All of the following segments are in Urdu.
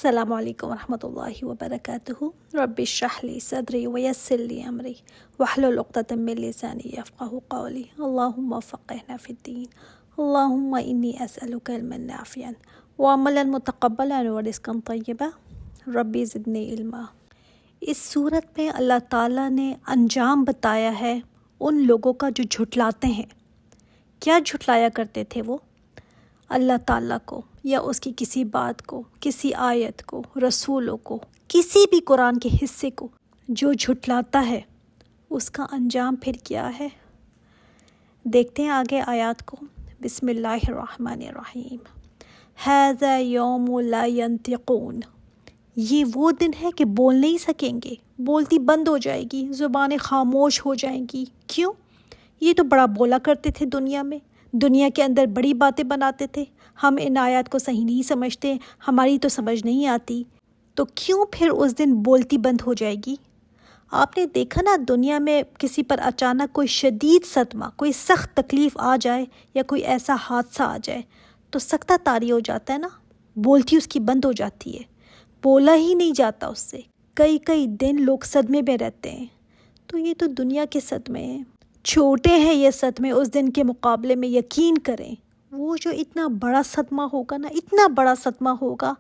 السلام علیکم ورحمۃ اللہ وبرکاتہ۔ رب اشرح لی صدری ویسر لی امری واحلل عقدۃ من لسانی یفقہوا قولی۔ اللہم فقہنا فی الدین، اللہم انی اسألک علما نافعا وعملا متقبلا ورزقا طیبا رب زدنی علما۔ اس صورت میں اللہ تعالیٰ نے انجام بتایا ہے ان لوگوں کا جو جھٹلاتے ہیں۔ کیا جھٹلایا کرتے تھے وہ؟ اللہ تعالیٰ کو یا اس کی کسی بات کو، کسی آیت کو، رسولوں کو، کسی بھی قرآن کے حصے کو جو جھٹلاتا ہے اس کا انجام پھر کیا ہے؟ دیکھتے ہیں آگے آیات کو۔ بسم اللہ الرحمن الرحیم۔ ھذا یوم لا ینطقون، یہ وہ دن ہے کہ بول نہیں سکیں گے، بولتی بند ہو جائے گی، زبانیں خاموش ہو جائیں گی۔ کیوں؟ یہ تو بڑا بولا کرتے تھے دنیا میں، دنیا کے اندر بڑی باتیں بناتے تھے، ہم ان آیات کو صحیح نہیں سمجھتے، ہماری تو سمجھ نہیں آتی، تو کیوں پھر اس دن بولتی بند ہو جائے گی؟ آپ نے دیکھا نا، دنیا میں کسی پر اچانک کوئی شدید صدمہ، کوئی سخت تکلیف آ جائے یا کوئی ایسا حادثہ آ جائے تو سکتہ طاری ہو جاتا ہے نا، بولتی اس کی بند ہو جاتی ہے، بولا ہی نہیں جاتا اس سے، کئی دن لوگ صدمے میں رہتے ہیں۔ تو یہ تو دنیا کے صدمے ہیں، چھوٹے ہیں یہ صدمے اس دن کے مقابلے میں۔ یقین کریں وہ جو اتنا بڑا صدمہ ہوگا نا، اتنا بڑا صدمہ ہوگا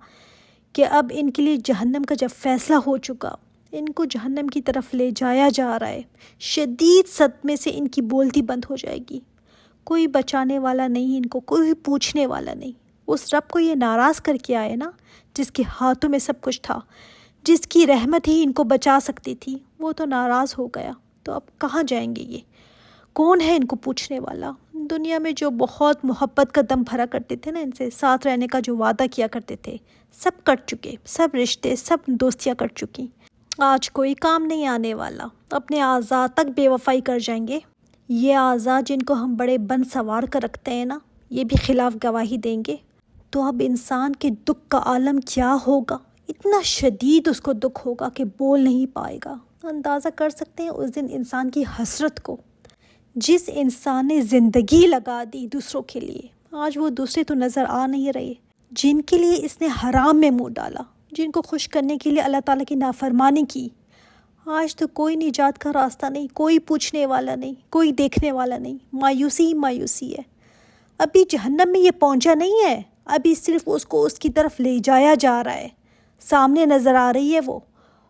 کہ اب ان کے لیے جہنم کا جب فیصلہ ہو چکا، ان کو جہنم کی طرف لے جایا جا رہا ہے، شدید صدمے سے ان کی بولتی بند ہو جائے گی، کوئی بچانے والا نہیں، ان کو کوئی پوچھنے والا نہیں۔ اس رب کو یہ ناراض کر کے آئے نا، جس کے ہاتھوں میں سب کچھ تھا، جس کی رحمت ہی ان کو بچا سکتی تھی، وہ تو ناراض ہو گیا، تو اب کہاں جائیں گے یہ؟ کون ہے ان کو پوچھنے والا؟ دنیا میں جو بہت محبت کا دم بھرا کرتے تھے نا، ان سے ساتھ رہنے کا جو وعدہ کیا کرتے تھے، سب کٹ چکے، سب رشتے، سب دوستیاں کٹ چکی، آج کوئی کام نہیں آنے والا، اپنے اعضاء تک بے وفائی کر جائیں گے۔ یہ اعضاء جن کو ہم بڑے بند سوار کر رکھتے ہیں نا، یہ بھی خلاف گواہی دیں گے۔ تو اب انسان کے دکھ کا عالم کیا ہوگا؟ اتنا شدید اس کو دکھ ہوگا کہ بول نہیں پائے گا۔ اندازہ کر سکتے ہیں اس دن انسان کی حسرت کو۔ جس انسان نے زندگی لگا دی دوسروں کے لیے، آج وہ دوسرے تو نظر آ نہیں رہے، جن کے لیے اس نے حرام میں منہ ڈالا، جن کو خوش کرنے کے لیے اللہ تعالیٰ کی نافرمانی کی، آج تو کوئی نجات کا راستہ نہیں، کوئی پوچھنے والا نہیں، کوئی دیکھنے والا نہیں، مایوسی ہی مایوسی ہے۔ ابھی جہنم میں یہ پہنچا نہیں ہے، ابھی صرف اس کو اس کی طرف لے جایا جا رہا ہے، سامنے نظر آ رہی ہے وہ،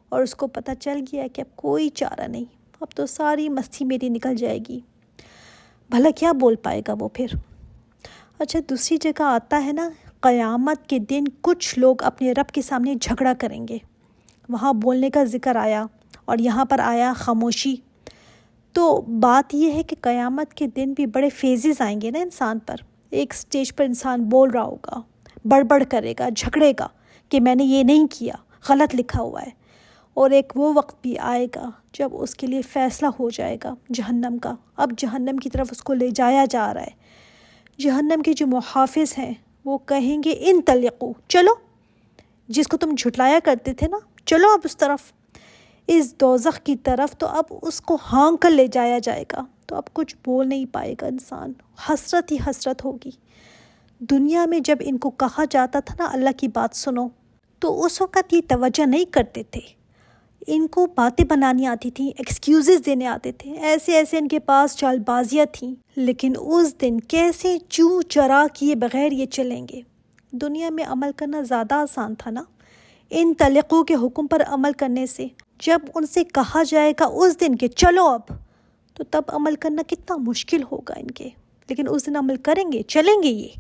اور اس کو پتہ چل گیا ہے کہ اب کوئی چارہ نہیں، اب تو ساری مستی میری نکل جائے گی۔ بھلا کیا بول پائے گا وہ پھر؟ اچھا، دوسری جگہ آتا ہے نا، قیامت کے دن کچھ لوگ اپنے رب کے سامنے جھگڑا کریں گے، وہاں بولنے کا ذکر آیا اور یہاں پر آیا خاموشی۔ تو بات یہ ہے کہ قیامت کے دن بھی بڑے فیزز آئیں گے نا انسان پر، ایک سٹیج پر انسان بول رہا ہوگا، بڑبڑ کرے گا، جھگڑے گا کہ میں نے یہ نہیں کیا، غلط لکھا ہوا ہے، اور ایک وہ وقت بھی آئے گا جب اس کے لیے فیصلہ ہو جائے گا جہنم کا۔ اب جہنم کی طرف اس کو لے جایا جا رہا ہے، جہنم کے جو محافظ ہیں وہ کہیں گے انطلقوا، چلو، جس کو تم جھٹلایا کرتے تھے نا، چلو اب اس طرف، اس دوزخ کی طرف، تو اب اس کو ہانک کر لے جایا جائے گا، تو اب کچھ بول نہیں پائے گا انسان، حسرت ہی حسرت ہوگی۔ دنیا میں جب ان کو کہا جاتا تھا نا اللہ کی بات سنو، تو اس وقت یہ توجہ نہیں کرتے تھے، ان کو باتیں بنانی آتی تھیں، ایکسکیوزز دینے آتے تھے، ایسے ان کے پاس چال بازیاں تھیں، لیکن اس دن کیسے چوں چرا کیے بغیر یہ چلیں گے؟ دنیا میں عمل کرنا زیادہ آسان تھا نا، ان طلقوں کے حکم پر عمل کرنے سے۔ جب ان سے کہا جائے گا اس دن کہ چلو اب، تو تب عمل کرنا کتنا مشکل ہوگا ان کے، لیکن اس دن عمل کریں گے، چلیں گے یہ۔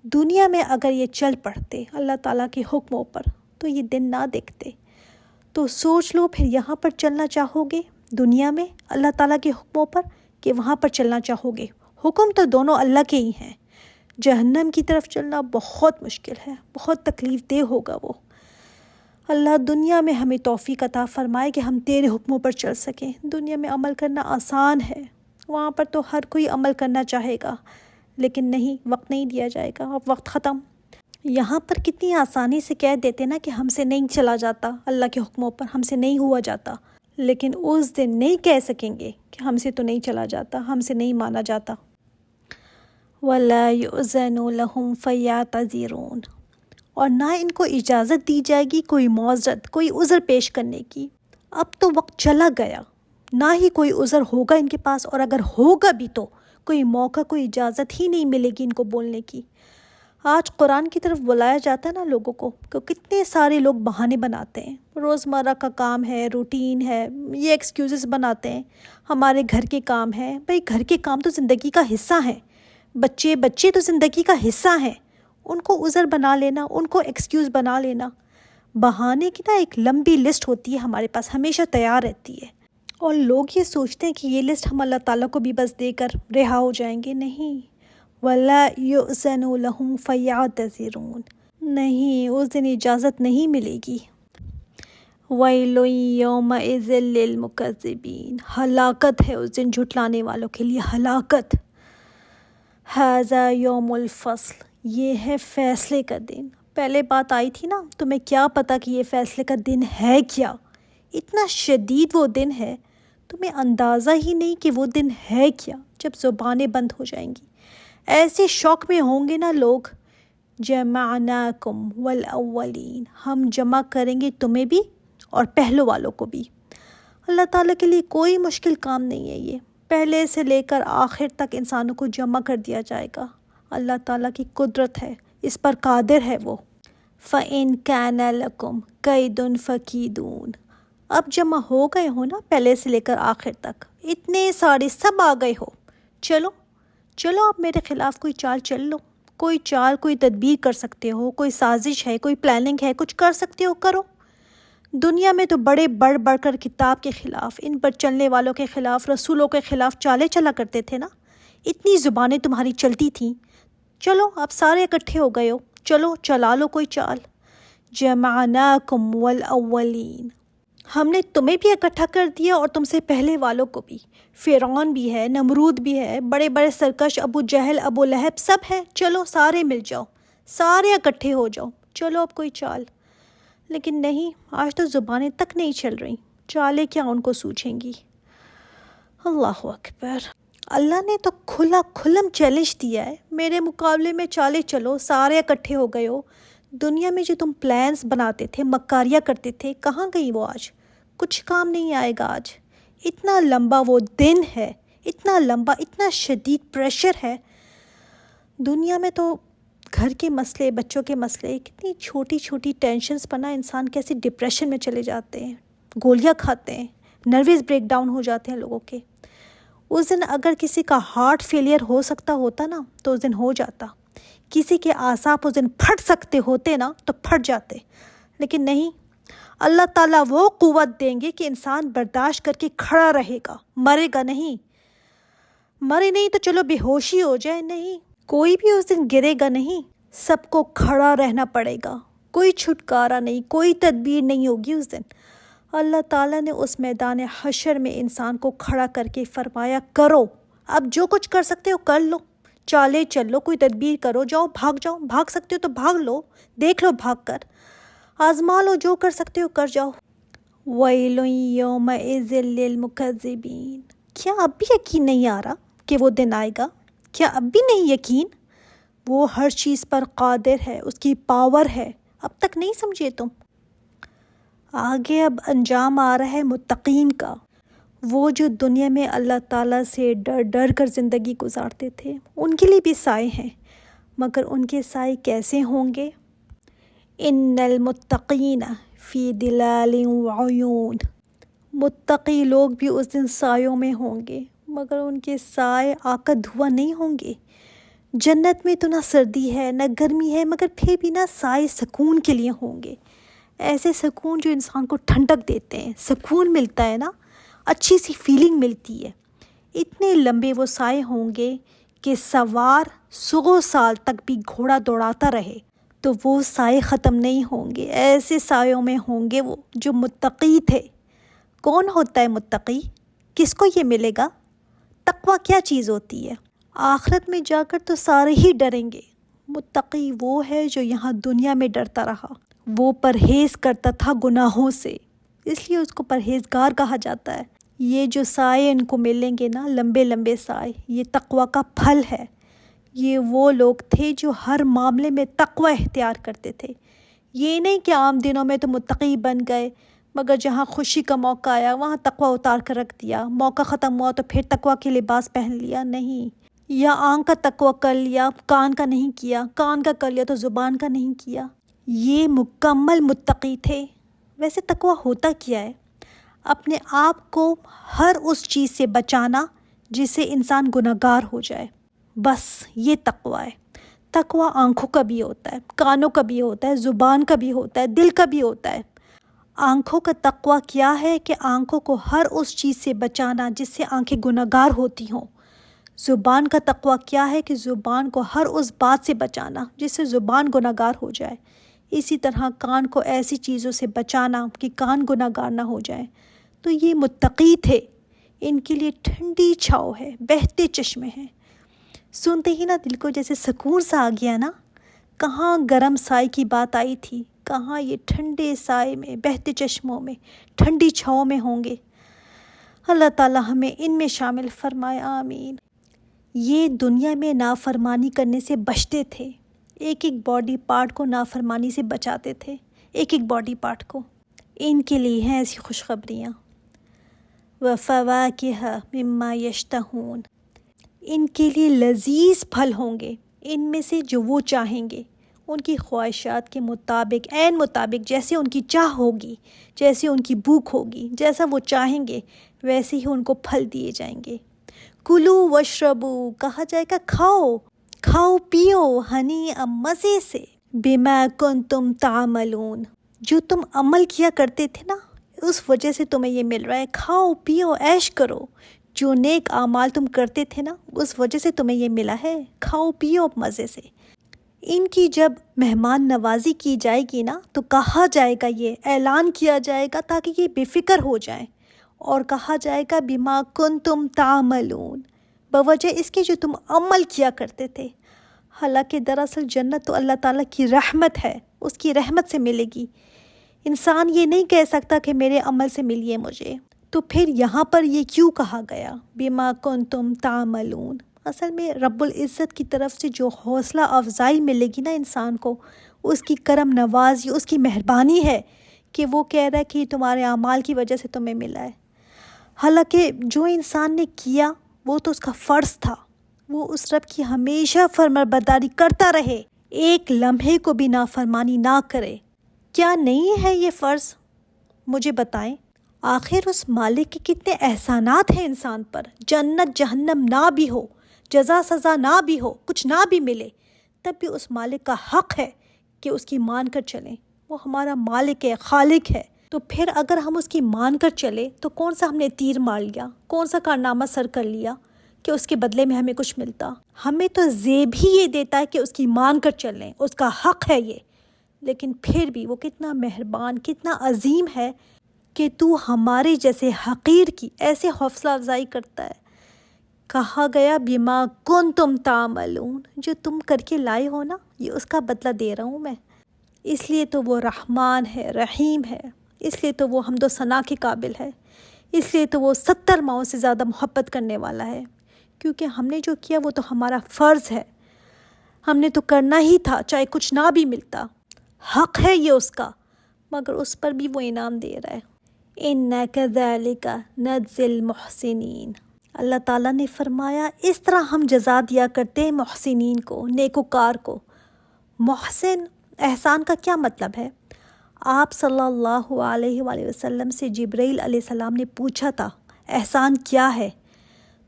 دنیا میں اگر یہ چل پڑتے اللہ تعالیٰ کے حکموں پر تو یہ دن نہ دیکھتے۔ تو سوچ لو پھر یہاں پر چلنا چاہو گے دنیا میں اللہ تعالیٰ کے حکموں پر، کہ وہاں پر چلنا چاہو گے؟ حکم تو دونوں اللہ کے ہی ہیں، جہنم کی طرف چلنا بہت مشکل ہے، بہت تکلیف دہ ہوگا وہ۔ اللہ دنیا میں ہمیں توفیق عطا فرمائے کہ ہم تیرے حکموں پر چل سکیں۔ دنیا میں عمل کرنا آسان ہے، وہاں پر تو ہر کوئی عمل کرنا چاہے گا، لیکن نہیں، وقت نہیں دیا جائے گا، اب وقت ختم۔ یہاں پر کتنی آسانی سے کہہ دیتے نا کہ ہم سے نہیں چلا جاتا اللہ کے حکموں پر، ہم سے نہیں ہوا جاتا، لیکن اس دن نہیں کہہ سکیں گے کہ ہم سے تو نہیں چلا جاتا، ہم سے نہیں مانا جاتا۔ وَلَا يُؤْذَنُ لَهُمْ فَيَعْتَذِرُونَ، اور نہ ان کو اجازت دی جائے گی کوئی معذرت، کوئی عذر پیش کرنے کی۔ اب تو وقت چلا گیا، نہ ہی کوئی عذر ہوگا ان کے پاس، اور اگر ہوگا بھی تو کوئی موقع، کوئی اجازت ہی نہیں ملے گی ان کو بولنے کی۔ آج قرآن کی طرف بلایا جاتا ہے نا لوگوں کو، کہ کتنے سارے لوگ بہانے بناتے ہیں، روزمرہ کا کام ہے، روٹین ہے، یہ ایکسکیوزز بناتے ہیں، ہمارے گھر کے کام ہیں۔ بھئی گھر کے کام تو زندگی کا حصہ ہیں، بچے تو زندگی کا حصہ ہیں، ان کو عذر بنا لینا، ان کو ایکسکیوز بنا لینا۔ بہانے کی نا ایک لمبی لسٹ ہوتی ہے ہمارے پاس، ہمیشہ تیار رہتی ہے، اور لوگ یہ سوچتے ہیں کہ یہ لسٹ ہم اللہ تعالیٰ کو بھی بس دے کر رہا ہو جائیں گے۔ نہیں، وَلَا يُؤْذَنُ لَهُمْ فَيَعْتَذِرُونَ، نہیں، اس دن اجازت نہیں ملے گی۔ وَيْلٌ يَوْمَئِذٍ لِّلْمُكَذِّبِينَ، ہلاکت ہے اس دن جھٹلانے والوں کے لیے، ہلاکت۔ هَذَا يَوْمُ الْفَصْلِ، یہ ہے فیصلے کا دن۔ پہلے بات آئی تھی نا، تمہیں کیا پتا کہ یہ فیصلے کا دن ہے کیا؟ اتنا شدید وہ دن ہے، تمہیں اندازہ ہی نہیں کہ وہ دن ہے کیا، جب زبانیں بند ہو جائیں گی۔ ایسے شوق میں ہوں گے نا لوگ، جمعناکم والاولین، ہم جمع کریں گے تمہیں بھی اور پہلو والوں کو بھی۔ اللہ تعالیٰ کے لیے کوئی مشکل کام نہیں ہے، یہ پہلے سے لے کر آخر تک انسانوں کو جمع کر دیا جائے گا۔ اللہ تعالیٰ کی قدرت ہے، اس پر قادر ہے وہ۔ فَإِن كَانَ لَكُمْ كَيْدٌ فَكِيدُونِ، اب جمع ہو گئے ہو نا پہلے سے لے کر آخر تک، اتنے سارے سب آ گئے ہو، چلو اب میرے خلاف کوئی چال چل لو، کوئی چال، کوئی تدبیر کر سکتے ہو، کوئی سازش ہے، کوئی پلاننگ ہے، کچھ کر سکتے ہو کرو۔ دنیا میں تو بڑے بڑھ کر کتاب کے خلاف، ان پر چلنے والوں کے خلاف، رسولوں کے خلاف چالیں چلا کرتے تھے نا، اتنی زبانیں تمہاری چلتی تھیں۔ چلو اب سارے اکٹھے ہو گئے ہو، چلو چلا لو کوئی چال۔ جمعناکم والاولین، ہم نے تمہیں بھی اکٹھا کر دیا اور تم سے پہلے والوں کو بھی۔ فرعون بھی ہے، نمرود بھی ہے، بڑے بڑے سرکش ابو جہل، ابو لہب سب ہیں، چلو سارے مل جاؤ، سارے اکٹھے ہو جاؤ، چلو اب کوئی چال۔ لیکن نہیں، آج تو زبانیں تک نہیں چل رہی، چالیں کیا ان کو سوچیں گی۔ اللہ اکبر، اللہ نے تو کھلم چیلنج دیا ہے، میرے مقابلے میں چالیں چلو، سارے اکٹھے ہو گئے ہو۔ دنیا میں جو تم پلانز بناتے تھے، مکاریاں کرتے تھے، کہاں گئی وہ آج؟ کچھ کام نہیں آئے گا آج۔ اتنا لمبا وہ دن ہے، اتنا لمبا، اتنا شدید پریشر ہے۔ دنیا میں تو گھر کے مسئلے، بچوں کے مسئلے، کتنی چھوٹی چھوٹی ٹینشنز پر نا انسان کیسے ڈپریشن میں چلے جاتے ہیں، گولیاں کھاتے ہیں، نروس بریک ڈاؤن ہو جاتے ہیں لوگوں کے۔ اس دن اگر کسی کا ہارٹ فیلئر ہو سکتا ہوتا نا تو اس دن ہو جاتا، کسی کے اعصاب اس دن پھٹ سکتے ہوتے نا تو پھٹ جاتے، لیکن نہیں، اللہ تعالیٰ وہ قوت دیں گے کہ انسان برداشت کر کے کھڑا رہے گا، مرے گا نہیں۔ مرے نہیں تو چلو بے ہوشی ہو جائے، نہیں، کوئی بھی اس دن گرے گا نہیں، سب کو کھڑا رہنا پڑے گا، کوئی چھٹکارا نہیں، کوئی تدبیر نہیں ہوگی اس دن۔ اللہ تعالیٰ نے اس میدان حشر میں انسان کو کھڑا کر کے فرمایا، کرو، اب جو کچھ کر سکتے ہو کر لو، چالے چل لو، کوئی تدبیر کرو، جاؤ، بھاگ سکتے ہو تو بھاگ لو، دیکھ لو بھاگ کر، آزما لو، جو کر سکتے ہو کر جاؤ۔ وَيْلٌ يَوْمَئِذٍ لِّلْمُكَذِّبِينَ، کیا اب بھی یقین نہیں آ رہا کہ وہ دن آئے گا؟ کیا اب بھی نہیں یقین؟ وہ ہر چیز پر قادر ہے، اس کی پاور ہے، اب تک نہیں سمجھے تم؟ آگے اب انجام آ رہا ہے متقین کا، وہ جو دنیا میں اللہ تعالیٰ سے ڈر کر زندگی گزارتے تھے، ان کے لیے بھی سائے ہیں، مگر ان کے سائے کیسے ہوں گے؟ ان المتقین فی ظلال وعیون، متقی لوگ بھی اس دن سایوں میں ہوں گے، مگر ان کے سائے آگ کا دھواں نہیں ہوں گے۔ جنت میں تو نہ سردی ہے نہ گرمی ہے، مگر پھر بھی نہ سائے سکون کے لیے ہوں گے، ایسے سکون جو انسان کو ٹھنڈک دیتے ہیں، سکون ملتا ہے نا، اچھی سی فیلنگ ملتی ہے۔ اتنے لمبے وہ سائے ہوں گے کہ سوار 100 سال تک بھی گھوڑا دوڑاتا رہے تو وہ سائے ختم نہیں ہوں گے، ایسے سایوں میں ہوں گے وہ جو متقی تھے۔ کون ہوتا ہے متقی؟ کس کو یہ ملے گا؟ تقویٰ کیا چیز ہوتی ہے؟ آخرت میں جا کر تو سارے ہی ڈریں گے۔ متقی وہ ہے جو یہاں دنیا میں ڈرتا رہا، وہ پرہیز کرتا تھا گناہوں سے، اس لیے اس کو پرہیزگار کہا جاتا ہے۔ یہ جو سائے ان کو ملیں گے نا، لمبے لمبے سائے، یہ تقویٰ کا پھل ہے۔ یہ وہ لوگ تھے جو ہر معاملے میں تقویٰ اختیار کرتے تھے، یہ نہیں کہ عام دنوں میں تو متقی بن گئے مگر جہاں خوشی کا موقع آیا وہاں تقوی اتار کر رکھ دیا، موقع ختم ہوا تو پھر تقوی کے لباس پہن لیا، نہیں، یا آنکھ کا تقوی کر لیا کان کا نہیں کیا، کان کا کر لیا تو زبان کا نہیں کیا۔ یہ مکمل متقی تھے۔ ویسے تقوی ہوتا کیا ہے؟ اپنے آپ کو ہر اس چیز سے بچانا جس سے انسان گناہگار ہو جائے، بس یہ تقوی ہے۔ تقوی آنکھوں کا بھی ہوتا ہے، کانوں کا بھی ہوتا ہے، زبان کا بھی ہوتا ہے، دل کا بھی ہوتا ہے۔ آنکھوں کا تقوی کیا ہے کہ آنکھوں کو ہر اس چیز سے بچانا جس سے آنکھیں گناہگار ہوتی ہوں۔ زبان کا تقوی کیا ہے کہ زبان کو ہر اس بات سے بچانا جس سے زبان گناہگار ہو جائے۔ اسی طرح کان کو ایسی چیزوں سے بچانا کہ کان گناہگار نہ ہو جائے۔ تو یہ متقی تھے، ان کے لیے ٹھنڈی چھاؤ ہے، بہتے چشمے ہیں۔ سنتے ہی نا دل کو جیسے سکون سا آ گیا نا۔ کہاں گرم سائے کی بات آئی تھی، کہاں یہ ٹھنڈے سائے میں، بہتے چشموں میں، ٹھنڈی چھاؤں میں ہوں گے۔ اللہ تعالی ہمیں ان میں شامل فرمائے، آمین۔ یہ دنیا میں نافرمانی کرنے سے بچتے تھے، ایک ایک باڈی پارٹ کو نافرمانی سے بچاتے تھے، ایک ایک باڈی پارٹ کو۔ ان کے لیے ہیں ایسی خوشخبریاں۔ وَفَوَاكِهَ مِمَّا يَشْتَهُونَ، ان کے لیے لذیذ پھل ہوں گے، ان میں سے جو وہ چاہیں گے، ان کی خواہشات کے مطابق، عین مطابق، جیسے ان کی چاہ ہوگی، جیسے ان کی بھوک ہوگی، جیسا وہ چاہیں گے ویسے ہی ان کو پھل دیے جائیں گے۔ کلو وشربو، کہا جائے گا کھاؤ، کھاؤ پیو، ہنی مزے سے، بما کنتم تعملون، جو تم عمل کیا کرتے تھے نا اس وجہ سے تمہیں یہ مل رہا ہے۔ کھاؤ پیو عیش کرو، جو نیک اعمال تم کرتے تھے نا اس وجہ سے تمہیں یہ ملا ہے، کھاؤ پیو مزے سے۔ ان کی جب مہمان نوازی کی جائے گی نا تو کہا جائے گا، یہ اعلان کیا جائے گا تاکہ یہ بے فکر ہو جائیں، اور کہا جائے گا بما کنتم تعملون، بوجہ اس کے جو تم عمل کیا کرتے تھے۔ حالانکہ دراصل جنت تو اللہ تعالیٰ کی رحمت ہے، اس کی رحمت سے ملے گی۔ انسان یہ نہیں کہہ سکتا کہ میرے عمل سے ملیے مجھے، تو پھر یہاں پر یہ کیوں کہا گیا بما کنتم تعملون؟ اصل میں رب العزت کی طرف سے جو حوصلہ افزائی ملے گی نا انسان کو، اس کی کرم نوازی، اس کی مہربانی ہے کہ وہ کہہ رہا ہے کہ تمہارے اعمال کی وجہ سے تمہیں ملا ہے۔ حالانکہ جو انسان نے کیا وہ تو اس کا فرض تھا، وہ اس رب کی ہمیشہ فرمانبرداری کرتا رہے، ایک لمحے کو بھی نافرمانی نہ کرے۔ کیا نہیں ہے یہ فرض؟ مجھے بتائیں۔ آخر اس مالک کے کتنے احسانات ہیں انسان پر، جنت جہنم نہ بھی ہو، جزا سزا نہ بھی ہو، کچھ نہ بھی ملے، تب بھی اس مالک کا حق ہے کہ اس کی مان کر چلیں۔ وہ ہمارا مالک ہے، خالق ہے، تو پھر اگر ہم اس کی مان کر چلے تو کون سا ہم نے تیر مار لیا، کون سا کارنامہ سر کر لیا کہ اس کے بدلے میں ہمیں کچھ ملتا؟ ہمیں تو زیب ہی یہ دیتا ہے کہ اس کی مان کر چلیں، اس کا حق ہے یہ، لیکن پھر بھی وہ کتنا مہربان، کتنا عظیم ہے کہ تو ہمارے جیسے حقیر کی ایسے حوصلہ افزائی کرتا ہے۔ کہا گیا بما کنتم تعملون، جو تم کر کے لائے ہو نا یہ اس کا بدلہ دے رہا ہوں میں۔ اس لیے تو وہ رحمان ہے، رحیم ہے، اس لیے تو وہ حمد و ثنا کے قابل ہے، اس لیے تو وہ 70 ماؤں سے زیادہ محبت کرنے والا ہے، کیونکہ ہم نے جو کیا وہ تو ہمارا فرض ہے، ہم نے تو کرنا ہی تھا چاہے کچھ نہ بھی ملتا، حق ہے یہ اس کا، مگر اس پر بھی وہ انعام دے رہا ہے۔ اِنَّا كَذَلِكَ نَجْزِي الْمُحْسِنِينَ، اللہ تعالیٰ نے فرمایا اس طرح ہم جزا دیا کرتے ہیں محسنین کو، نیکوکار کو۔ محسن، احسان کا کیا مطلب ہے؟ آپ صلی اللہ علیہ وآلہ وسلم سے جبرائیل علیہ السلام نے پوچھا تھا احسان کیا ہے،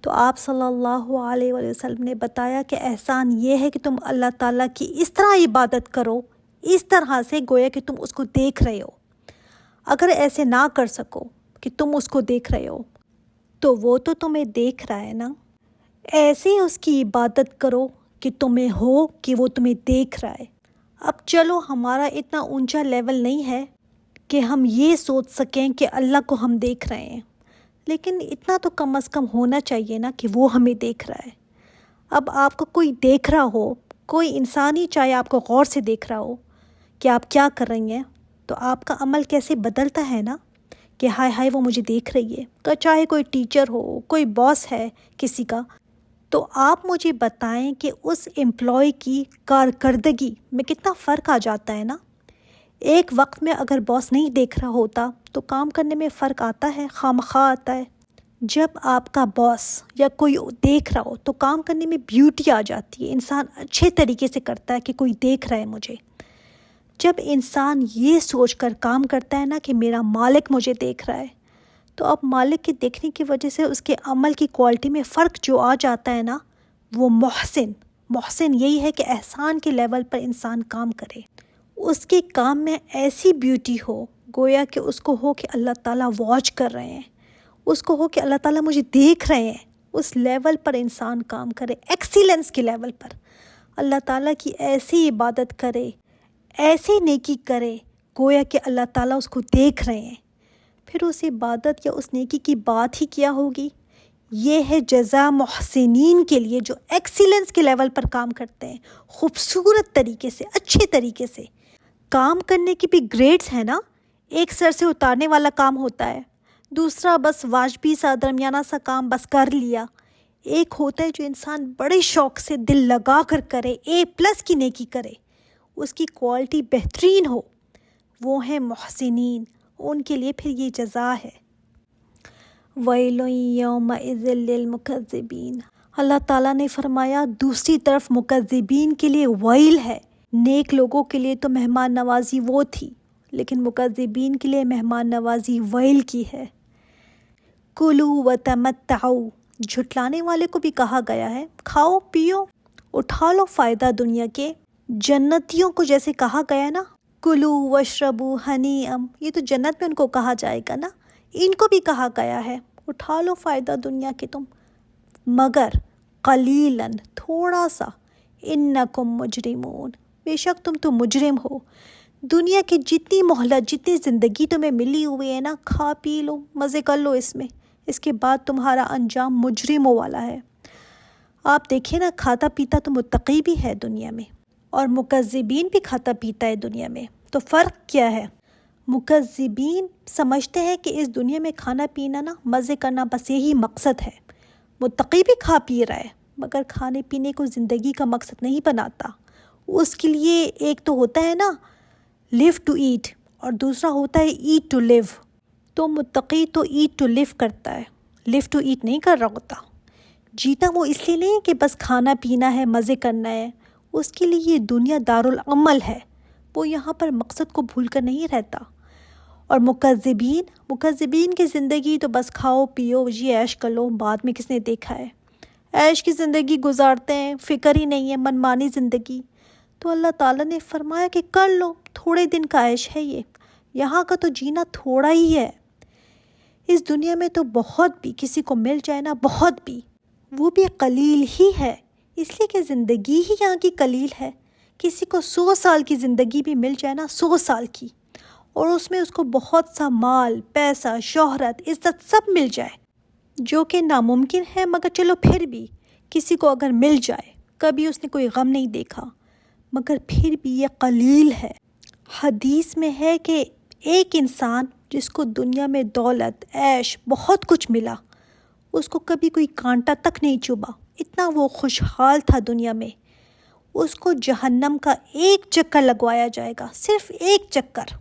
تو آپ صلی اللہ علیہ وآلہ وسلم نے بتایا کہ احسان یہ ہے کہ تم اللہ تعالیٰ کی اس طرح عبادت کرو، اس طرح سے گویا کہ تم اس کو دیکھ رہے ہو۔ اگر ایسے نہ کر سکو کہ تم اس کو دیکھ رہے ہو تو وہ تو تمہیں دیکھ رہا ہے نا، ایسے اس کی عبادت کرو کہ تمہیں ہو کہ وہ تمہیں دیکھ رہا ہے۔ اب چلو ہمارا اتنا اونچا لیول نہیں ہے کہ ہم یہ سوچ سکیں کہ اللہ کو ہم دیکھ رہے ہیں، لیکن اتنا تو کم از کم ہونا چاہیے نا کہ وہ ہمیں دیکھ رہا ہے۔ اب آپ کو کوئی دیکھ رہا ہو، کوئی انسان ہی چاہے آپ کو غور سے دیکھ رہا ہو کہ آپ کیا کر رہی ہیں، تو آپ کا عمل کیسے بدلتا ہے نا کہ ہائے ہائے وہ مجھے دیکھ رہی ہے۔ تو چاہے کوئی ٹیچر ہو، کوئی باس ہے کسی کا، تو آپ مجھے بتائیں کہ اس امپلائی کی کارکردگی میں کتنا فرق آ جاتا ہے نا۔ ایک وقت میں اگر باس نہیں دیکھ رہا ہوتا تو کام کرنے میں فرق آتا ہے، خواہ آتا ہے۔ جب آپ کا باس یا کوئی دیکھ رہا ہو تو کام کرنے میں بیوٹی آ جاتی ہے، انسان اچھے طریقے سے کرتا ہے کہ کوئی دیکھ رہا ہے مجھے۔ جب انسان یہ سوچ کر کام کرتا ہے نا کہ میرا مالک مجھے دیکھ رہا ہے، تو اب مالک کے دیکھنے کی وجہ سے اس کے عمل کی کوالٹی میں فرق جو آ جاتا ہے نا، وہ محسن یہی ہے کہ احسان کے لیول پر انسان کام کرے، اس کے کام میں ایسی بیوٹی ہو، گویا کہ اس کو ہو کہ اللہ تعالیٰ واچ کر رہے ہیں، اس کو ہو کہ اللہ تعالیٰ مجھے دیکھ رہے ہیں۔ اس لیول پر انسان کام کرے، ایکسیلنس کے لیول پر اللہ تعالیٰ کی ایسی عبادت کرے، ایسی نیکی کرے، گویا کہ اللہ تعالیٰ اس کو دیکھ رہے ہیں۔ پھر اس عبادت یا اس نیکی کی بات ہی کیا ہوگی؟ یہ ہے جزا محسنین کے لیے جو ایکسیلنس کے لیول پر کام کرتے ہیں، خوبصورت طریقے سے، اچھے طریقے سے۔ کام کرنے کی بھی گریڈز ہیں نا، ایک سر سے اتارنے والا کام ہوتا ہے، دوسرا بس واجبی سا درمیانہ سا کام بس کر لیا، ایک ہوتا ہے جو انسان بڑے شوق سے دل لگا کر کرے، A+ کی نیکی کرے، اس کی کوالٹی بہترین ہو، وہ ہیں محسنین، ان کے لیے پھر یہ جزا ہے۔ وَيْلٌ يَوْمَئِذٍ لِّلْمُكَذِّبِينَ، اللہ تعالیٰ نے فرمایا دوسری طرف مکذبین کے لیے ویل ہے۔ نیک لوگوں کے لیے تو مہمان نوازی وہ تھی، لیکن مکذبین کے لیے مہمان نوازی ویل کی ہے۔ کُلُوا وَتَمَتَّعُوا، جھٹلانے والے کو بھی کہا گیا ہے کھاؤ پیو، اٹھا لو فائدہ دنیا کے۔ جنتیوں کو جیسے کہا گیا نا کُلُوا وَاشْرَبُوا ہَنِیئًا، یہ تو جنت میں ان کو کہا جائے گا نا، ان کو بھی کہا گیا ہے اٹھا لو فائدہ دنیا کے تم، مگر قلیلاً، تھوڑا سا، انکم مجرمون، بے شک تم تو مجرم ہو۔ دنیا کی جتنی مہلت، جتنی زندگی تمہیں ملی ہوئی ہے نا، کھا پی لو، مزے کر لو اس کے بعد تمہارا انجام مجرموں والا ہے۔ آپ دیکھیں نا، کھاتا پیتا تو متقی بھی ہے دنیا میں، اور مکذبین بھی کھاتا پیتا ہے دنیا میں، تو فرق کیا ہے؟ مکذبین سمجھتے ہیں کہ اس دنیا میں کھانا پینا نا، مزے کرنا، بس یہی مقصد ہے۔ متقی بھی کھا پی رہا ہے، مگر کھانے پینے کو زندگی کا مقصد نہیں بناتا۔ اس کے لیے ایک تو ہوتا ہے نا لیو ٹو ایٹ، اور دوسرا ہوتا ہے ایٹ ٹو لیو۔ تو متقی تو ایٹ ٹو لیو کرتا ہے، لیو ٹو ایٹ نہیں کر رہا ہوتا۔ جیتا وہ اس لیے نہیں کہ بس کھانا پینا ہے، مزے کرنا ہے، اس کے لیے یہ دنیا دارالعمل ہے، وہ یہاں پر مقصد کو بھول کر نہیں رہتا۔ اور مکذبین کی زندگی تو بس کھاؤ پیو جی عیش کر لو، بعد میں کس نے دیکھا ہے، عیش کی زندگی گزارتے ہیں، فکر ہی نہیں ہے، منمانی زندگی۔ تو اللہ تعالیٰ نے فرمایا کہ کر لو، تھوڑے دن کا عیش ہے یہ، یہاں کا تو جینا تھوڑا ہی ہے۔ اس دنیا میں تو بہت بھی کسی کو مل جائے نا، بہت بھی، وہ بھی قلیل ہی ہے، اس لیے کہ زندگی ہی یہاں کی قلیل ہے۔ کسی کو 100 سال کی زندگی بھی مل جائے نا، 100 سال کی، اور اس میں اس کو بہت سا مال، پیسہ، شہرت، عزت سب مل جائے، جو کہ ناممکن ہے، مگر چلو پھر بھی کسی کو اگر مل جائے، کبھی اس نے کوئی غم نہیں دیکھا، مگر پھر بھی یہ قلیل ہے۔ حدیث میں ہے کہ ایک انسان جس کو دنیا میں دولت، عیش، بہت کچھ ملا، اس کو کبھی کوئی کانٹا تک نہیں چبھا، اتنا وہ خوشحال تھا دنیا میں، اس کو جہنم کا ایک چکر لگوایا جائے گا، صرف ایک چکر،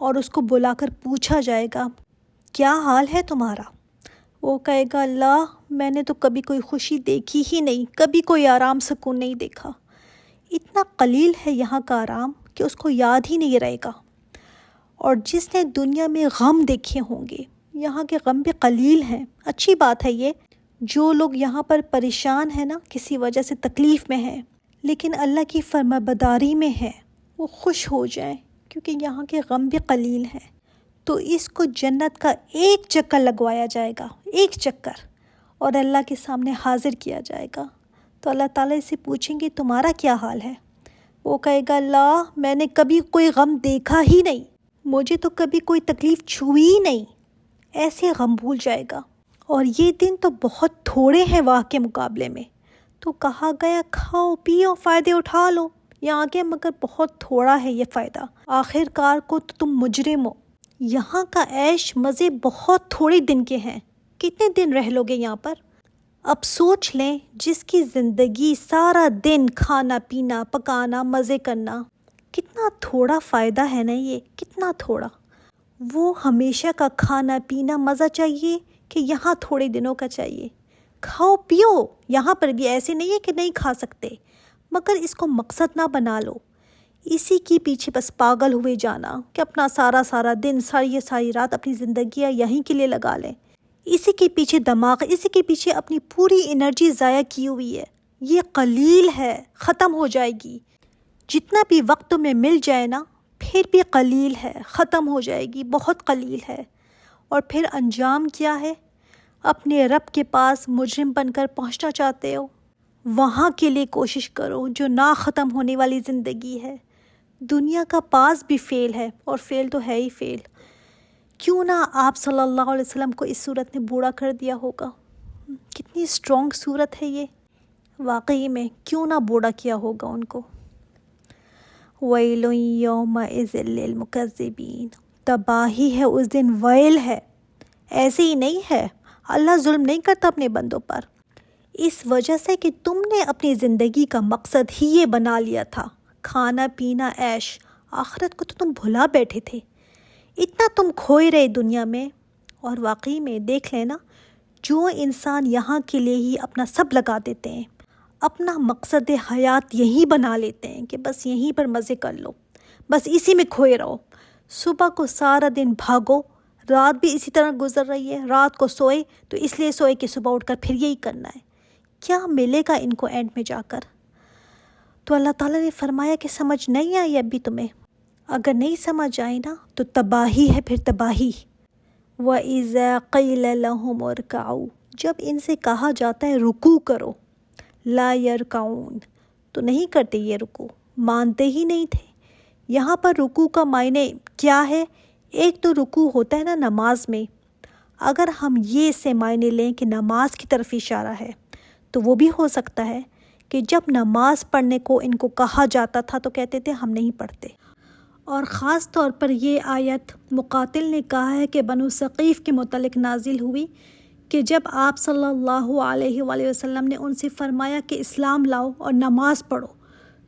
اور اس کو بلا کر پوچھا جائے گا کیا حال ہے تمہارا؟ وہ کہے گا اللہ، میں نے تو کبھی کوئی خوشی دیکھی ہی نہیں، کبھی کوئی آرام سکون نہیں دیکھا۔ اتنا قلیل ہے یہاں کا آرام کہ اس کو یاد ہی نہیں رہے گا۔ اور جس نے دنیا میں غم دیکھے ہوں گے، یہاں کے غم بھی قلیل ہیں، اچھی بات ہے یہ، جو لوگ یہاں پر پریشان ہیں نا، کسی وجہ سے تکلیف میں ہیں، لیکن اللہ کی فرمانبرداری میں ہیں، وہ خوش ہو جائیں، کیونکہ یہاں کے غم بھی قلیل ہیں۔ تو اس کو جنت کا ایک چکر لگوایا جائے گا، ایک چکر، اور اللہ کے سامنے حاضر کیا جائے گا، تو اللہ تعالیٰ اسے پوچھیں گے تمہارا کیا حال ہے؟ وہ کہے گا اللہ، میں نے کبھی کوئی غم دیکھا ہی نہیں، مجھے تو کبھی کوئی تکلیف چھوئی ہی نہیں، ایسے غم بھول جائے گا۔ اور یہ دن تو بہت تھوڑے ہیں واہ کے مقابلے میں، تو کہا گیا کھاؤ پیو فائدے اٹھا لو یہاں کے، مگر بہت تھوڑا ہے یہ فائدہ، آخر کار کو تو تم مجرم ہو۔ یہاں کا عیش مزے بہت تھوڑے دن کے ہیں، کتنے دن رہ لو گے یہاں پر؟ اب سوچ لیں، جس کی زندگی سارا دن کھانا پینا، پکانا، مزے کرنا، کتنا تھوڑا فائدہ ہے نا یہ، کتنا تھوڑا۔ وہ ہمیشہ کا کھانا پینا مزہ چاہیے کہ یہاں تھوڑے دنوں کا چاہیے؟ کھاؤ پیو، یہاں پر بھی ایسے نہیں ہے کہ نہیں کھا سکتے، مگر اس کو مقصد نہ بنا لو، اسی کے پیچھے بس پاگل ہوئے جانا کہ اپنا سارا دن ساری رات اپنی زندگیاں یہیں کے لیے لگا لیں، اسی کے پیچھے دماغ، اسی کے پیچھے اپنی پوری انرجی ضائع کی ہوئی ہے۔ یہ قلیل ہے، ختم ہو جائے گی۔ جتنا بھی وقت تمہیں مل جائے نا، پھر بھی قلیل ہے، ختم ہو جائے گی، بہت قلیل ہے۔ اور پھر انجام کیا ہے؟ اپنے رب کے پاس مجرم بن کر پہنچنا چاہتے ہو؟ وہاں کے لیے کوشش کرو جو نہ ختم ہونے والی زندگی ہے۔ دنیا کا پاس بھی فیل ہے، اور فیل تو ہے ہی فیل۔ کیوں نہ آپ صلی اللہ علیہ وسلم کو اس صورت نے بوڑھا کر دیا ہوگا؟ کتنی اسٹرانگ صورت ہے یہ، واقعی میں کیوں نہ بوڑھا کیا ہوگا ان کو۔ وَيْلٌ يَوْمَئِذٍ لِّلْمُكَذِّبِينَ، تباہی ہے اس دن، ویل ہے، ایسے ہی نہیں ہے۔ اللہ ظلم نہیں کرتا اپنے بندوں پر، اس وجہ سے کہ تم نے اپنی زندگی کا مقصد ہی یہ بنا لیا تھا، کھانا پینا عیش، آخرت کو تو تم بھلا بیٹھے تھے، اتنا تم کھوئے رہے دنیا میں۔ اور واقعی میں دیکھ لینا، جو انسان یہاں کے لیے ہی اپنا سب لگا دیتے ہیں، اپنا مقصد حیات یہی بنا لیتے ہیں کہ بس یہیں پر مزے کر لو، بس اسی میں کھوئے رہو، صبح کو سارا دن بھاگو، رات بھی اسی طرح گزر رہی ہے، رات کو سوئے تو اس لیے سوئے کہ صبح اٹھ کر پھر یہی کرنا ہے، کیا ملے گا ان کو اینڈ میں جا کر؟ تو اللہ تعالیٰ نے فرمایا کہ سمجھ نہیں آئی ابھی تمہیں؟ اگر نہیں سمجھ آئی نا تو تباہی ہے، پھر تباہی۔ وَإِذَا قِيلَ لَهُمُ ارْكَعُوا، جب ان سے کہا جاتا ہے رکوع کرو، لا يرکعون، تو نہیں کرتے یہ رکوع، مانتے ہی نہیں تھے۔ یہاں پر رکوع کا معنی کیا ہے؟ ایک تو رکوع ہوتا ہے نا نماز میں، اگر ہم یہ اس سے معنی لیں کہ نماز کی طرف اشارہ ہے تو وہ بھی ہو سکتا ہے کہ جب نماز پڑھنے کو ان کو کہا جاتا تھا تو کہتے تھے ہم نہیں پڑھتے۔ اور خاص طور پر یہ آیت مقاتل نے کہا ہے کہ بنو ثقیف کے متعلق نازل ہوئی کہ جب آپ صلی اللہ علیہ وآلہ وسلم نے ان سے فرمایا کہ اسلام لاؤ اور نماز پڑھو،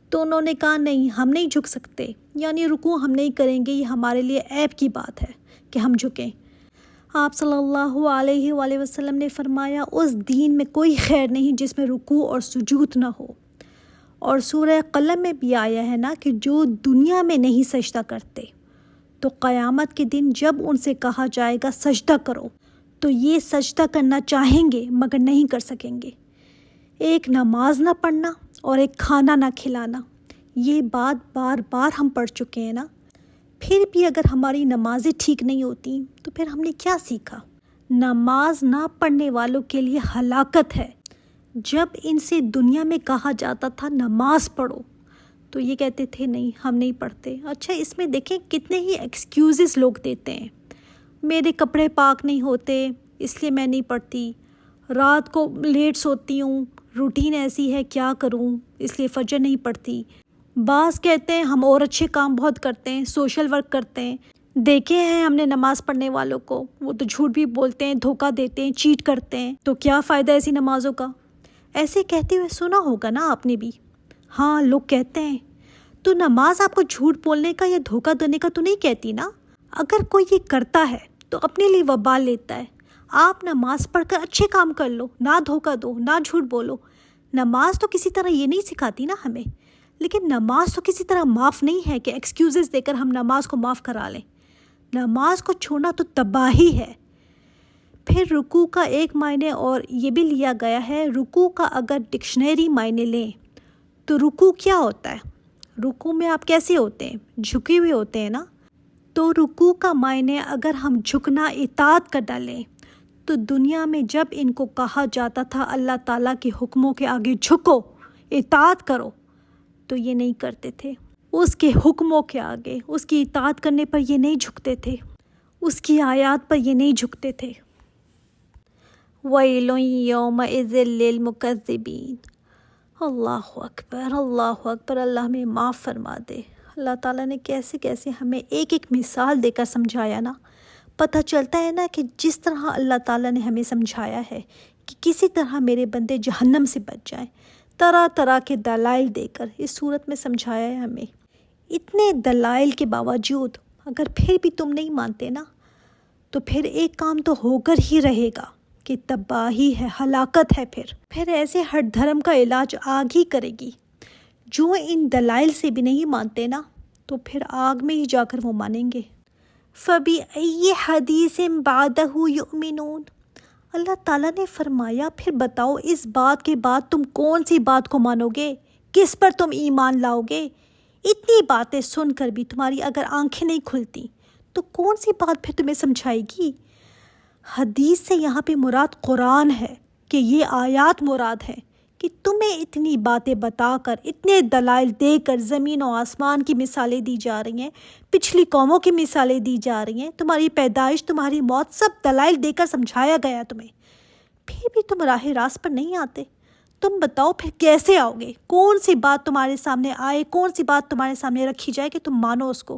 تو انہوں نے کہا نہیں، ہم نہیں جھک سکتے، یعنی رکوع ہم نہیں کریں گے، یہ ہمارے لیے عیب کی بات ہے کہ ہم جھکیں۔ آپ صلی اللہ علیہ وآلہ وسلم نے فرمایا اس دین میں کوئی خیر نہیں جس میں رکوع اور سجود نہ ہو۔ اور سورہ قلم میں بھی آیا ہے نا کہ جو دنیا میں نہیں سجدہ کرتے تو قیامت کے دن جب ان سے کہا جائے گا سجدہ کرو تو یہ سجدہ کرنا چاہیں گے مگر نہیں کر سکیں گے۔ ایک نماز نہ پڑھنا اور ایک کھانا نہ کھلانا، یہ بات بار بار ہم پڑھ چکے ہیں نا۔ پھر بھی اگر ہماری نمازیں ٹھیک نہیں ہوتی تو پھر ہم نے کیا سیکھا؟ نماز نہ پڑھنے والوں کے لیے ہلاکت ہے۔ جب ان سے دنیا میں کہا جاتا تھا نماز پڑھو تو یہ کہتے تھے نہیں، ہم نہیں پڑھتے۔ اچھا، اس میں دیکھیں کتنے ہی ایکسکیوزز لوگ دیتے ہیں، میرے کپڑے پاک نہیں ہوتے اس لیے میں نہیں پڑھتی، رات کو لیٹ سوتی ہوں، روٹین ایسی ہے کیا کروں اس لیے فجر نہیں پڑھتی۔ بعض کہتے ہیں ہم اور اچھے کام بہت کرتے ہیں، سوشل ورک کرتے ہیں، دیکھے ہیں ہم نے نماز پڑھنے والوں کو، وہ تو جھوٹ بھی بولتے ہیں، دھوکہ دیتے ہیں، چیٹ کرتے ہیں، تو کیا فائدہ ایسی نمازوں کا؟ ایسے کہتے ہوئے سنا ہوگا نا آپ نے بھی، ہاں لوگ کہتے ہیں۔ تو نماز آپ کو جھوٹ بولنے کا یا دھوکہ دینے کا تو نہیں کہتی نا۔ اگر کوئی یہ کرتا ہے تو اپنے لیے وبال لیتا ہے۔ آپ نماز پڑھ کر اچھے کام کر لو، نہ دھوکہ دو، نہ جھوٹ بولو۔ نماز تو کسی طرح یہ نہیں سکھاتی نا ہمیں، لیکن نماز تو کسی طرح معاف نہیں ہے کہ ایکسکیوزز دے کر ہم نماز کو معاف کرا لیں۔ نماز کو چھوڑنا تو تباہی ہے۔ پھر رکوع کا ایک معنی اور یہ بھی لیا گیا ہے، رکوع کا اگر ڈکشنری معنی لیں تو رکوع کیا ہوتا ہے؟ رکوع میں آپ کیسے ہوتے ہیں؟ جھکے ہوئے ہوتے ہیں نا۔ تو رکوع کا معنی اگر ہم جھکنا اطاعت کر ڈالیں تو دنیا میں جب ان کو کہا جاتا تھا اللہ تعالیٰ کے حکموں کے آگے جھکو، اطاعت کرو، تو یہ نہیں کرتے تھے۔ اس کے حکموں کے آگے، اس کی اطاعت کرنے پر یہ نہیں جھکتے تھے، اس کی آیات پر یہ نہیں جھکتے تھے۔ وَيْلٌ يَوْمَئِذٍ لِّلْمُكَذِّبِينَ۔ اللہ اکبر، اللہ اکبر، اللہ ہمیں معاف فرما دے۔ اللہ تعالیٰ نے کیسے کیسے ہمیں ایک ایک مثال دے کر سمجھایا نا، پتہ چلتا ہے نا کہ جس طرح اللہ تعالیٰ نے ہمیں سمجھایا ہے کہ کسی طرح میرے بندے جہنم سے بچ جائیں، طرح طرح کے دلائل دے کر اس صورت میں سمجھایا ہے ہمیں۔ اتنے دلائل کے باوجود اگر پھر بھی تم نہیں مانتے نا، تو پھر ایک کام تو ہو کر ہی رہے گا کہ تباہی ہے، ہلاکت ہے۔ پھر ایسے ہٹ دھرم کا علاج آگ ہی کرے گی۔ جو ان دلائل سے بھی نہیں مانتے نا، تو پھر آگ میں ہی جا کر وہ مانیں گے۔ فَبِأَيِّ حَدِيثٍ بَعْدَهُ يُؤْمِنُونَ۔ اللہ تعالیٰ نے فرمایا پھر بتاؤ اس بات کے بعد تم کون سی بات کو مانو گے، کس پر تم ایمان لاؤ گے؟ اتنی باتیں سن کر بھی تمہاری اگر آنکھیں نہیں کھلتی تو کون سی بات پھر تمہیں سمجھائے گی؟ حدیث سے یہاں پہ مراد قرآن ہے، کہ یہ آیات مراد ہے کہ تمہیں اتنی باتیں بتا کر، اتنے دلائل دے کر، زمین و آسمان کی مثالیں دی جا رہی ہیں، پچھلی قوموں کی مثالیں دی جا رہی ہیں، تمہاری پیدائش، تمہاری موت، سب دلائل دے کر سمجھایا گیا تمہیں، پھر بھی تم راہ راست پر نہیں آتے۔ تم بتاؤ پھر کیسے آؤ گے؟ کون سی بات تمہارے سامنے آئے، کون سی بات تمہارے سامنے رکھی جائے کہ تم مانو اس کو؟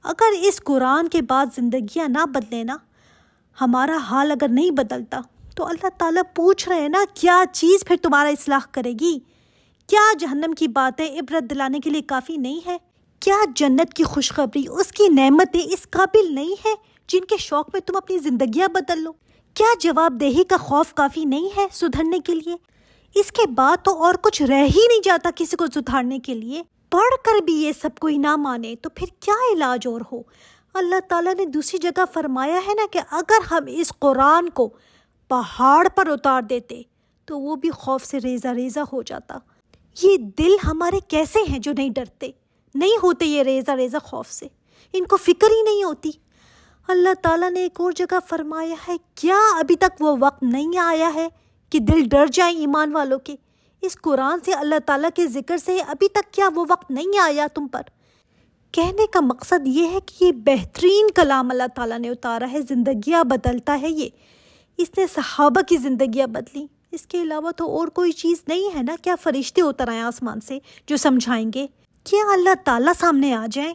اگر اس قرآن کے بعد زندگیاں نہ بدلیں نا، ہمارا حال اگر نہیں بدلتا، تو اللہ تعالیٰ پوچھ رہے ہیں نا، کیا چیز پھر تمہارا اصلاح کرے گی؟ کیا جہنم کی باتیں عبرت دلانے کے لیے کافی نہیں ہے؟ کیا جنت کی خوشخبری، اس کی نعمتیں اس قابل نہیں ہے جن کے شوق میں تم اپنی زندگیاں بدل لو؟ کیا جواب دہی کا خوف کافی نہیں ہے سدھرنے کے لیے؟ اس کے بعد تو اور کچھ رہ ہی نہیں جاتا کسی کو سدھارنے کے لیے۔ پڑھ کر بھی یہ سب کوئی نہ مانے تو پھر کیا علاج اور ہو؟ اللہ تعالیٰ نے دوسری جگہ فرمایا ہے نا کہ اگر ہم اس قرآن کو پہاڑ پر اتار دیتے تو وہ بھی خوف سے ریزہ ریزہ ہو جاتا۔ یہ دل ہمارے کیسے ہیں جو نہیں ڈرتے، نہیں ہوتے یہ ریزہ ریزہ خوف سے، ان کو فکر ہی نہیں ہوتی۔ اللہ تعالیٰ نے ایک اور جگہ فرمایا ہے، کیا ابھی تک وہ وقت نہیں آیا ہے کہ دل ڈر جائیں ایمان والوں کے؟ اس قرآن سے، اللہ تعالیٰ کے ذکر سے ابھی تک کیا وہ وقت نہیں آیا تم پر؟ کہنے کا مقصد یہ ہے کہ یہ بہترین کلام اللہ تعالیٰ نے اتارا ہے، زندگیاں بدلتا ہے یہ۔ اس نے صحابہ کی زندگیاں بدلی، اس کے علاوہ تو اور کوئی چیز نہیں ہے نا۔ کیا فرشتے اتر آئیں آسمان سے جو سمجھائیں گے؟ کیا اللہ تعالیٰ سامنے آ جائیں؟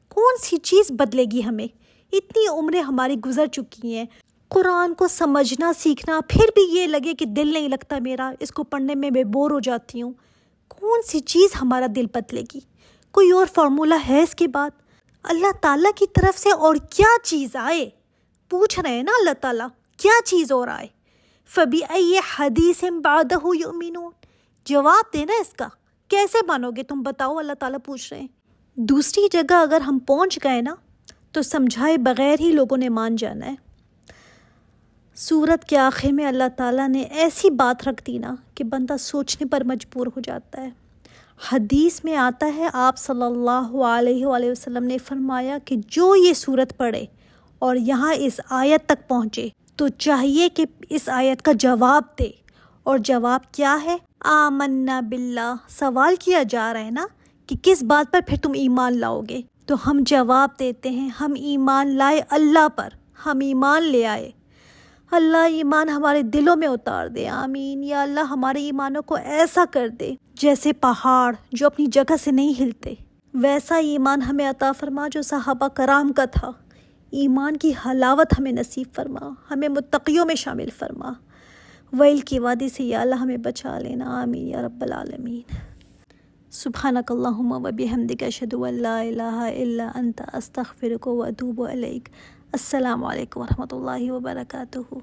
کون سی چیز بدلے گی ہمیں؟ اتنی عمریں ہماری گزر چکی ہیں، قرآن کو سمجھنا سیکھنا، پھر بھی یہ لگے کہ دل نہیں لگتا میرا، اس کو پڑھنے میں میں بور ہو جاتی ہوں۔ کون سی چیز ہمارا دل بدلے گی؟ کوئی اور فارمولہ ہے اس کے بعد؟ اللہ تعالیٰ کی طرف سے اور کیا چیز آئے؟ پوچھ رہے ہیں نا اللہ تعالیٰ، کیا چیز اور آئے؟ فَبِأَيِّ حَدِيثٍ بَعْدَهُ يُؤْمِنُونَ۔ جواب دینا اس کا، کیسے مانو گے تم؟ بتاؤ، اللہ تعالیٰ پوچھ رہے ہیں۔ دوسری جگہ اگر ہم پہنچ گئے نا، تو سمجھائے بغیر ہی لوگوں نے مان جانا ہے۔ سورت کے آخر میں اللہ تعالیٰ نے ایسی بات رکھ دی نا کہ بندہ سوچنے پر مجبور ہو جاتا ہے۔ حدیث میں آتا ہے، آپ صلی اللہ علیہ وآلہ وسلم نے فرمایا کہ جو یہ سورت پڑھے اور یہاں اس آیت تک پہنچے تو چاہیے کہ اس آیت کا جواب دے۔ اور جواب کیا ہے؟ آمنا باللہ۔ سوال کیا جا رہا ہے نا کہ کس بات پر پھر تم ایمان لاؤ گے؟ تو ہم جواب دیتے ہیں، ہم ایمان لائے اللہ پر، ہم ایمان لے آئے۔ اللہ ایمان ہمارے دلوں میں اتار دے، آمین۔ یا اللہ ہمارے ایمانوں کو ایسا کر دے جیسے پہاڑ جو اپنی جگہ سے نہیں ہلتے، ویسا ایمان ہمیں عطا فرما جو صحابہ کرام کا تھا۔ ایمان کی حلاوت ہمیں نصیب فرما، ہمیں متقیوں میں شامل فرما۔ ویل کی وادی سے یا اللہ ہمیں بچا لینا، آمین یا رب العالمین۔ سبحانک اللہم و بحمدک، اشہد ان لا الہ الا انت، استغفرک و اتوب الیک۔ السلام علیکم ورحمۃ اللہ وبرکاتہ۔